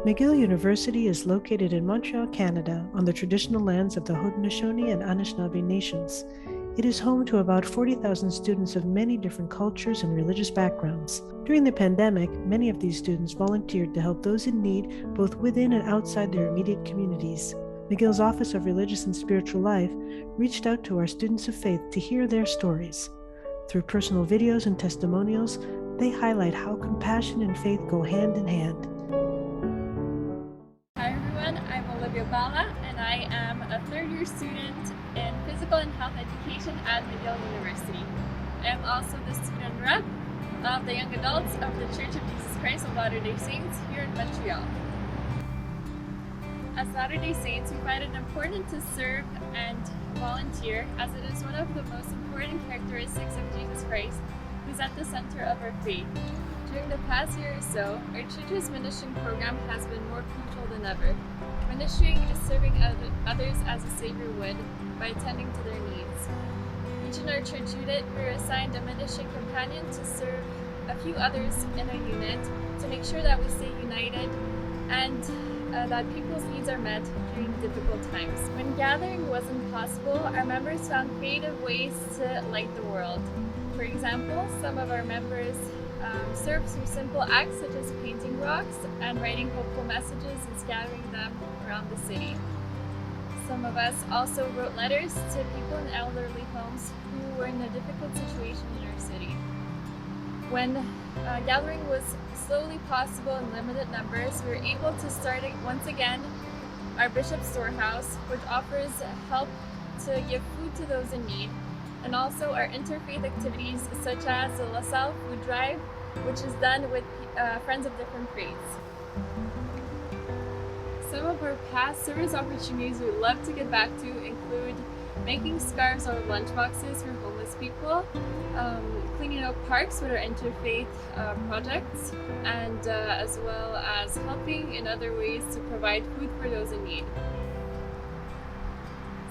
McGill University is located in Montreal, Canada, on the traditional lands of the Haudenosaunee and Anishinaabe nations. It is home to about 40,000 students of many different cultures and religious backgrounds. During the pandemic, many of these students volunteered to help those in need both within and outside their immediate communities. McGill's Office of Religious and Spiritual Life reached out to our students of faith to hear their stories. Through personal videos and testimonials, they highlight how compassion and faith go hand in hand. Hi everyone, I'm Olivia Bala and I am a third-year student in Physical and Health Education at McGill University. I am also the student rep of the young adults of the Church of Jesus Christ of Latter-day Saints here in Montreal. As Latter-day Saints, we find it important to serve and volunteer, as it is one of the most important characteristics of Jesus Christ, who is at the center of our faith. During the past year or so, our church's ministering program has been more crucial than ever. Ministering is serving others as a Savior would by attending to their needs. Each in our church unit, we were assigned a ministering companion to serve a few others in our unit to make sure that we stay united and that people's needs are met during difficult times. When gathering wasn't possible, our members found creative ways to light the world. For example, some of our members served through simple acts such as painting rocks and writing hopeful messages and scattering them around the city. Some of us also wrote letters to people in elderly homes who were in a difficult situation in our city. When gathering was slowly possible in limited numbers, we were able to start once again our Bishop's Storehouse, which offers help to give food to those in need, and also our interfaith activities such as the La Salle Food Drive, which is done with friends of different faiths. Some of our past service opportunities we'd love to get back to include making scarves or lunchboxes for homeless people, cleaning up parks with our interfaith projects, and as well as helping in other ways to provide food for those in need.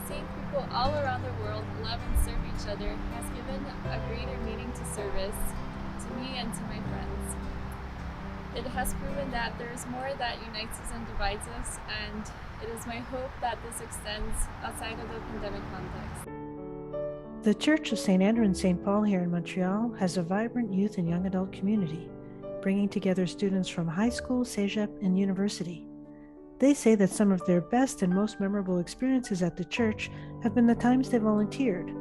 Seeing people all around the world love and serve each other has given a greater meaning to service to me and to my friends. It has proven that there is more that unites us and divides us, and it is my hope that this extends outside of the pandemic context. The Church of St. Andrew and St. Paul here in Montreal has a vibrant youth and young adult community, bringing together students from high school, cégep, and university. They say that some of their best and most memorable experiences at the church have been the times they volunteered,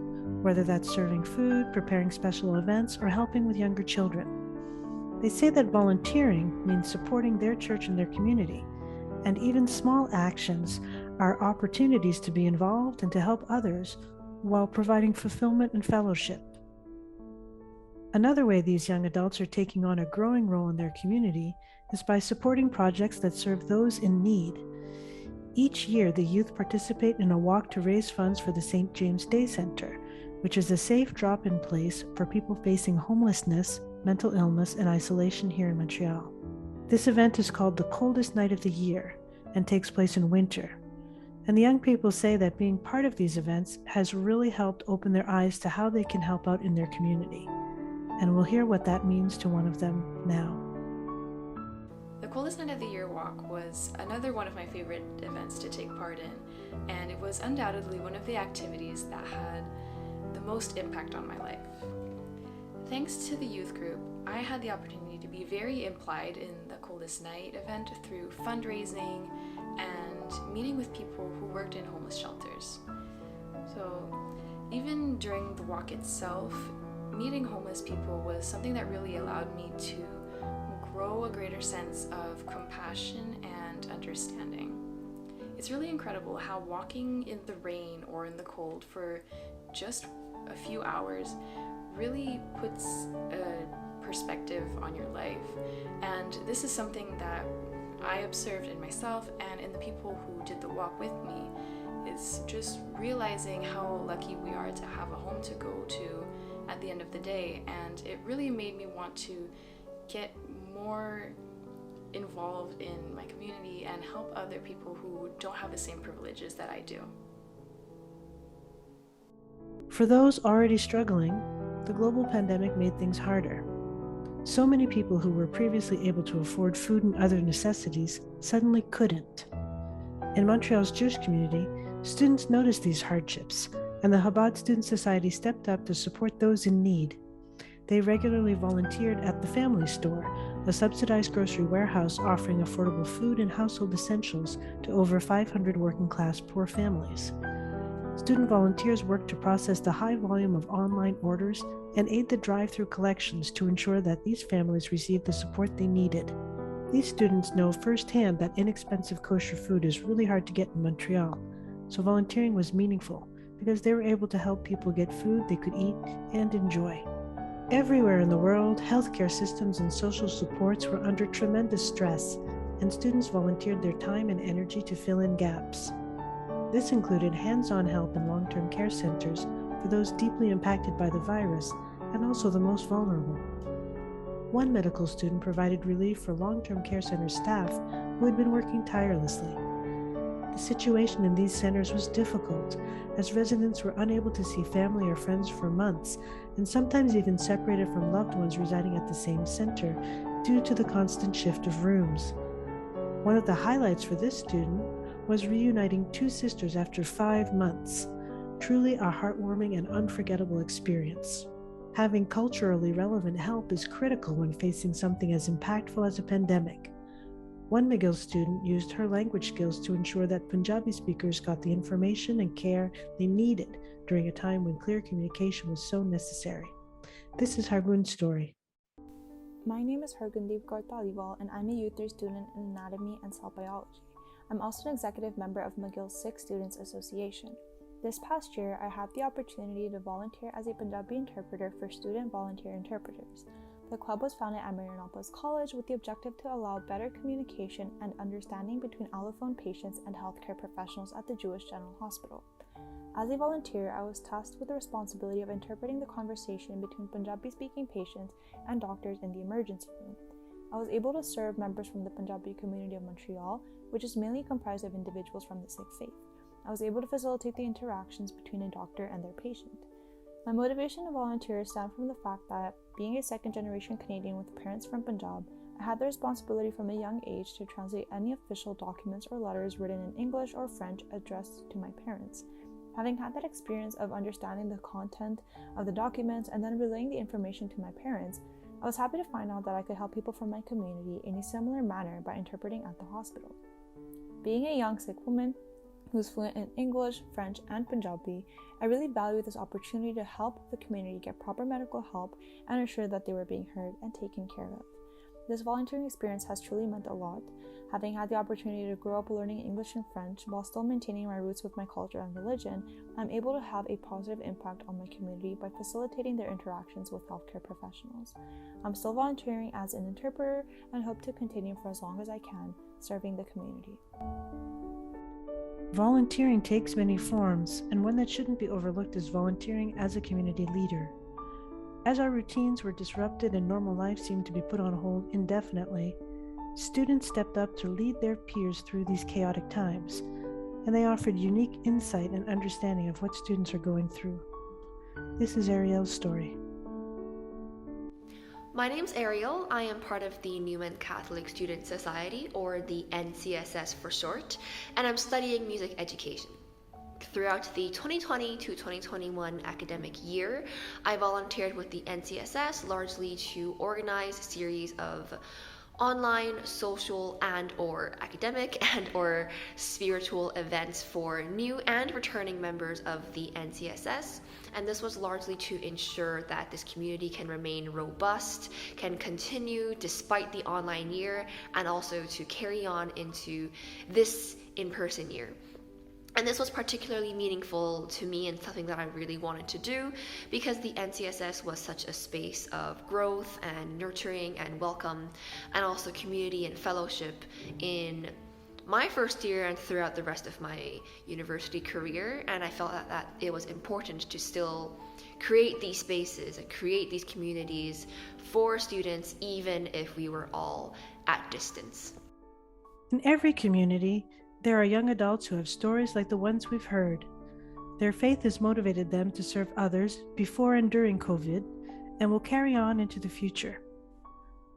whether that's serving food, preparing special events, or helping with younger children. They say that volunteering means supporting their church and their community, and even small actions are opportunities to be involved and to help others while providing fulfillment and fellowship. Another way these young adults are taking on a growing role in their community is by supporting projects that serve those in need. Each year, the youth participate in a walk to raise funds for the St. James Day Center, which is a safe drop-in place for people facing homelessness, mental illness, and isolation here in Montreal. This event is called the coldest night of the year and takes place in winter. And the young people say that being part of these events has really helped open their eyes to how they can help out in their community. And we'll hear what that means to one of them now. The Coldest Night of the Year walk was another one of my favorite events to take part in, and it was undoubtedly one of the activities that had the most impact on my life. Thanks to the youth group, I had the opportunity to be very implied in the Coldest Night event through fundraising and meeting with people who worked in homeless shelters. So even during the walk itself, meeting homeless people was something that really allowed me to grow a greater sense of compassion and understanding. It's really incredible how walking in the rain or in the cold for just a few hours really puts a perspective on your life. And this is something that I observed in myself and in the people who did the walk with me. It's just realizing how lucky we are to have a home to go to at the end of the day, and it really made me want to get more involved in my community and help other people who don't have the same privileges that I do. For those already struggling, the global pandemic made things harder. So many people who were previously able to afford food and other necessities suddenly couldn't. In Montreal's Jewish community, students noticed these hardships, and the Chabad Student Society stepped up to support those in need. They regularly volunteered at the Family Store, a subsidized grocery warehouse offering affordable food and household essentials to over 500 working-class poor families. Student volunteers worked to process the high volume of online orders and aid the drive-through collections to ensure that these families received the support they needed. These students know firsthand that inexpensive kosher food is really hard to get in Montreal, so volunteering was meaningful because they were able to help people get food they could eat and enjoy. Everywhere in the world, healthcare systems and social supports were under tremendous stress, and students volunteered their time and energy to fill in gaps. This included hands-on help in long-term care centers for those deeply impacted by the virus and also the most vulnerable. One medical student provided relief for long-term care center staff who had been working tirelessly. The situation in these centers was difficult, as residents were unable to see family or friends for months, and sometimes even separated from loved ones residing at the same center due to the constant shift of rooms. One of the highlights for this student was reuniting two sisters after 5 months. Truly a heartwarming and unforgettable experience. Having culturally relevant help is critical when facing something as impactful as a pandemic. One McGill student used her language skills to ensure that Punjabi speakers got the information and care they needed during a time when clear communication was so necessary. This is Hargun's story. My name is Hargundeep Kaur Taliwal, and I'm a Youth 3 student in Anatomy and Cell Biology. I'm also an executive member of McGill's Sikh Students Association. This past year, I had the opportunity to volunteer as a Punjabi interpreter for student volunteer interpreters. The club was founded at Marianopolis College with the objective to allow better communication and understanding between allophone patients and healthcare professionals at the Jewish General Hospital. As a volunteer, I was tasked with the responsibility of interpreting the conversation between Punjabi-speaking patients and doctors in the emergency room. I was able to serve members from the Punjabi community of Montreal, which is mainly comprised of individuals from the Sikh faith. I was able to facilitate the interactions between a doctor and their patient. My motivation to volunteer stemmed from the fact that, being a second-generation Canadian with parents from Punjab, I had the responsibility from a young age to translate any official documents or letters written in English or French addressed to my parents. Having had that experience of understanding the content of the documents and then relaying the information to my parents, I was happy to find out that I could help people from my community in a similar manner by interpreting at the hospital. Being a young Sikh woman who's fluent in English, French, and Punjabi, I really value this opportunity to help the community get proper medical help and ensure that they were being heard and taken care of. This volunteering experience has truly meant a lot. Having had the opportunity to grow up learning English and French while still maintaining my roots with my culture and religion, I'm able to have a positive impact on my community by facilitating their interactions with healthcare professionals. I'm still volunteering as an interpreter and hope to continue for as long as I can, serving the community. Volunteering takes many forms, and one that shouldn't be overlooked is volunteering as a community leader. As our routines were disrupted and normal life seemed to be put on hold indefinitely, students stepped up to lead their peers through these chaotic times, and they offered unique insight and understanding of what students are going through. This is Ariel's story. My name's Ariel. I am part of the Newman Catholic Student Society, or the NCSS for short, and I'm studying music education. Throughout the 2020 to 2021 academic year, I volunteered with the NCSS largely to organize a series of online, social, and or academic and or spiritual events for new and returning members of the NCSS. And this was largely to ensure that this community can remain robust, can continue despite the online year, and also to carry on into this in-person year. And this was particularly meaningful to me and something that I really wanted to do because the NCSS was such a space of growth and nurturing and welcome, and also community and fellowship in my first year and throughout the rest of my university career. And I felt that it was important to still create these spaces and create these communities for students, even if we were all at distance. In every community, there are young adults who have stories like the ones we've heard. Their faith has motivated them to serve others before and during COVID and will carry on into the future.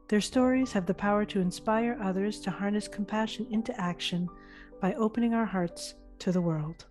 Their stories have the power to inspire others to harness compassion into action by opening our hearts to the world.